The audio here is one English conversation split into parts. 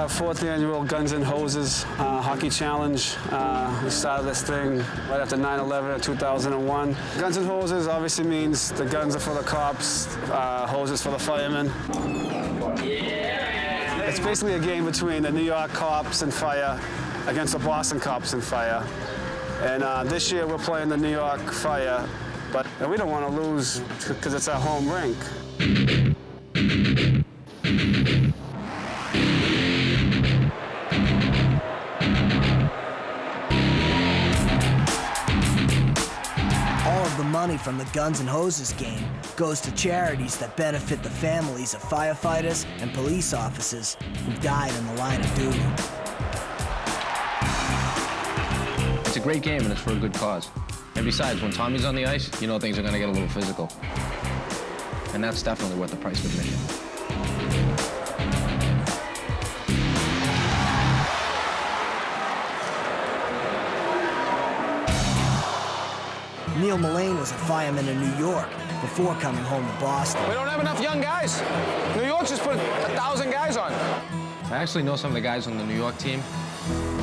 fourth annual Guns and Hoses Hockey Challenge. We started this thing right after 9/11 in 2001. Guns and Hoses obviously means the guns are for the cops, hoses for the firemen. It's basically a game between the New York cops and fire against the Boston cops and fire. And this year we're playing the New York Fire, but we don't want to lose because it's our home rink. All of the money from the Guns and Hoses game goes to charities that benefit the families of firefighters and police officers who died in the line of duty. It's a great game and it's for a good cause. And besides, when Tommy's on the ice, you know things are going to get a little physical. And that's definitely worth the price of admission. Neil Mullane was a fireman in New York before coming home to Boston. We don't have enough young guys. New York just put 1,000 guys on. I actually know some of the guys on the New York team.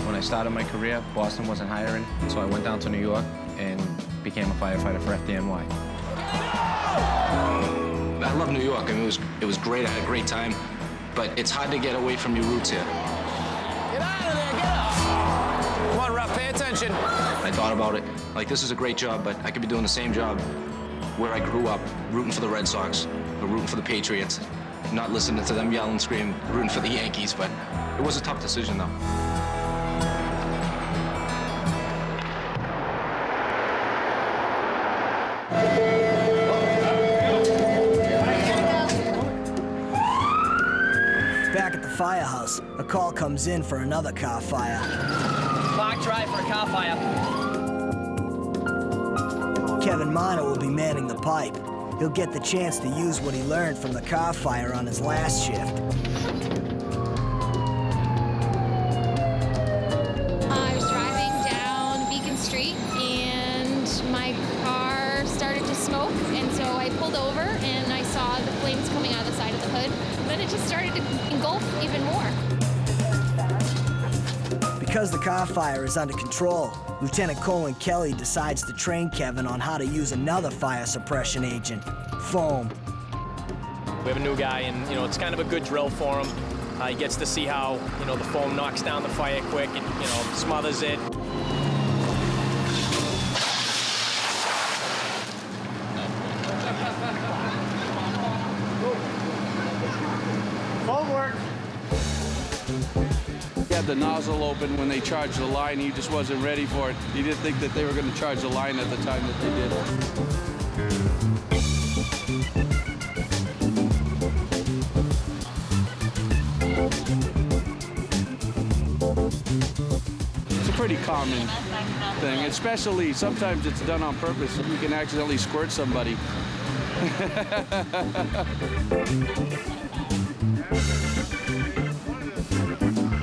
When I started my career, Boston wasn't hiring, so I went down to New York and became a firefighter for FDNY. I love New York. I mean, it was great. I had a great time, but it's hard to get away from your roots here. Get out of there, get up! Come on, Ruff, pay attention. I thought about it. Like, this is a great job, but I could be doing the same job where I grew up, rooting for the Red Sox, or rooting for the Patriots, not listening to them yell and scream, rooting for the Yankees, but it was a tough decision, though. Back at the firehouse, a call comes in for another car fire. Mark, drive for a car fire. Kevin Miner will be manning the pipe. He'll get the chance to use what he learned from the car fire on his last shift. I was driving down Beacon Street and my car started to smoke, and so I pulled over and I saw the flames coming out of the side of the hood. Then it just started to engulf even more. Because the car fire is under control, Lieutenant Colin Kelly decides to train Kevin on how to use another fire suppression agent, foam. We have a new guy, and it's kind of a good drill for him. He gets to see how the foam knocks down the fire quick and smothers it. Foam work. He had the nozzle open when they charged the line. He just wasn't ready for it. He didn't think that they were going to charge the line at the time that they did. It's a pretty common thing, especially sometimes it's done on purpose. You can accidentally squirt somebody.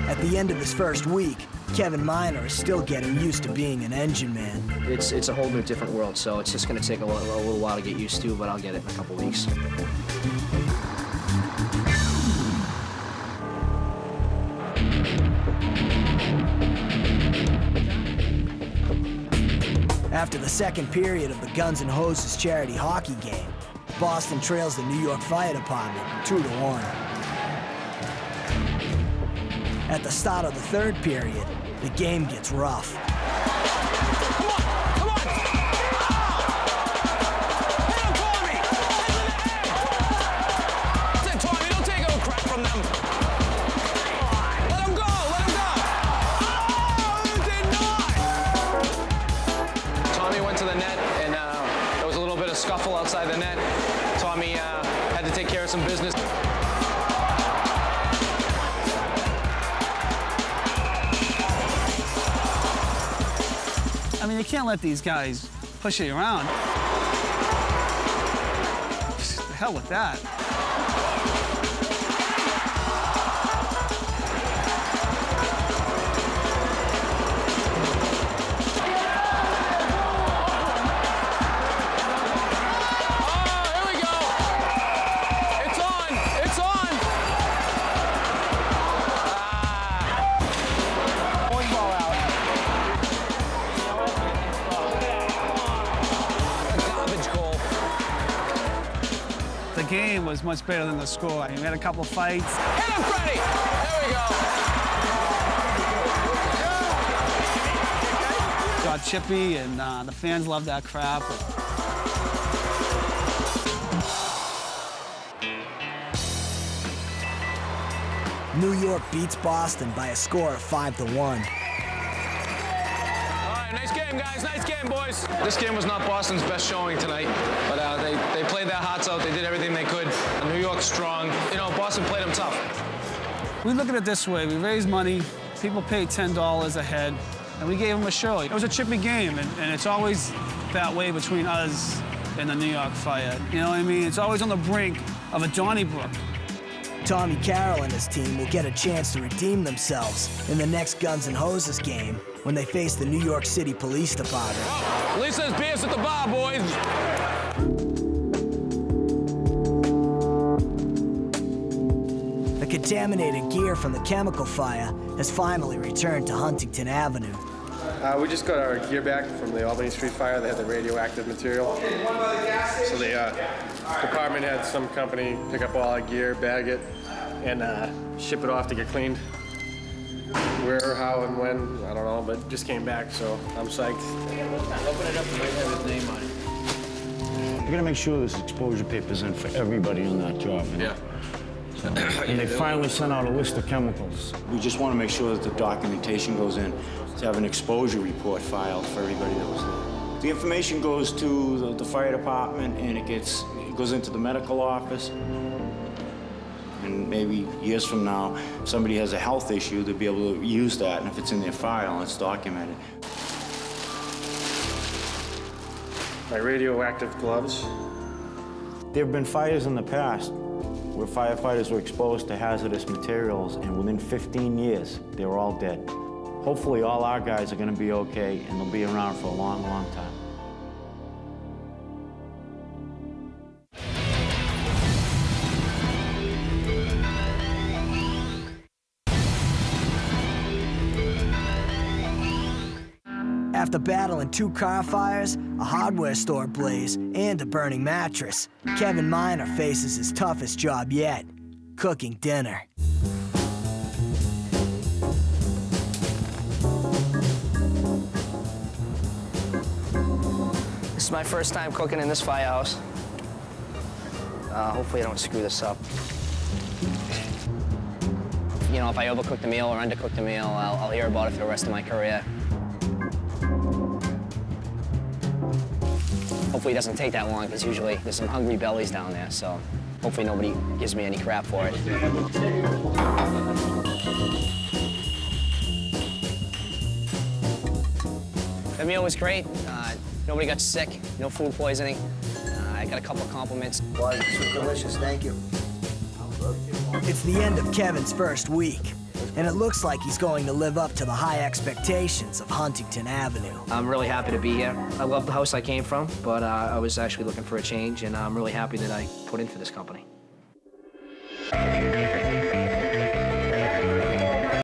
At the end of his first week, Kevin Miner is still getting used to being an engine man. It's a whole new different world, so it's just going to take a little while to get used to, but I'll get it in a couple weeks. After the second period of the Guns and Hoses charity hockey game, Boston trails the New York Fire Department 2-1. At the start of the third period, the game gets rough. Come on, come on! Hit him, Tommy! That's it, Tommy, don't take no crap from them. Let him go, let him go! Oh, you did not! Tommy went to the net, and there was a little bit of scuffle outside the net. Tommy had to take care of some business. I mean, you can't let these guys push you around. The hell with that. game was much better than the score. I mean, we had a couple fights. Hit him, Freddie! There we go. Got chippy, and the fans loved that crap. New York beats Boston by a score of 5-1. All right, nice game, guys. Nice game, boys. This game was not Boston's best showing tonight, but they played their hearts out. They did everything they could. New York's strong. You know, Boston played them tough. We look at it this way. We raised money. People paid $10 a head, and we gave them a show. It was a chippy game, and it's always that way between us and the New York Fire. You know what I mean? It's always on the brink of a Donnybrook. Tommy Carroll and his team will get a chance to redeem themselves in the next Guns N' Hoses game when they face the New York City Police Department. Oh, at least there's beers at the bar, boys. The contaminated gear from the chemical fire has finally returned to Huntington Avenue. We just got our gear back from the Albany Street fire. They had the radioactive material. So the department had some company pick up all our gear, bag it, and ship it off to get cleaned. Where, how, and when, I don't know, but it just came back, so I'm psyched. Open it up and might have his name on it. We're gonna make sure this exposure paper's in for everybody on that job. You know? Yeah. And they finally sent out a list of chemicals. We just want to make sure that the documentation goes in to have an exposure report filed for everybody that was there. The information goes to the fire department, and it goes into the medical office. And maybe years from now, if somebody has a health issue, they'll be able to use that, and if it's in their file, it's documented. My radioactive gloves. There have been fires in the past where firefighters were exposed to hazardous materials, and within 15 years, they were all dead. Hopefully, all our guys are going to be okay, and they'll be around for a long, long time. After battling 2 car fires, a hardware store blaze, and a burning mattress, Kevin Miner faces his toughest job yet, cooking dinner. This is my first time cooking in this firehouse. Hopefully I don't screw this up. You know, if I overcook the meal or undercook the meal, I'll hear about it for the rest of my career. Hopefully it doesn't take that long, because usually there's some hungry bellies down there, so hopefully nobody gives me any crap for it. The meal was great. Nobody got sick, no food poisoning. I got a couple of compliments. Boy, this was delicious, thank you. It's the end of Kevin's first week, and it looks like he's going to live up to the high expectations of Huntington Avenue. I'm really happy to be here. I love the house I came from, but I was actually looking for a change, and I'm really happy that I put in for this company.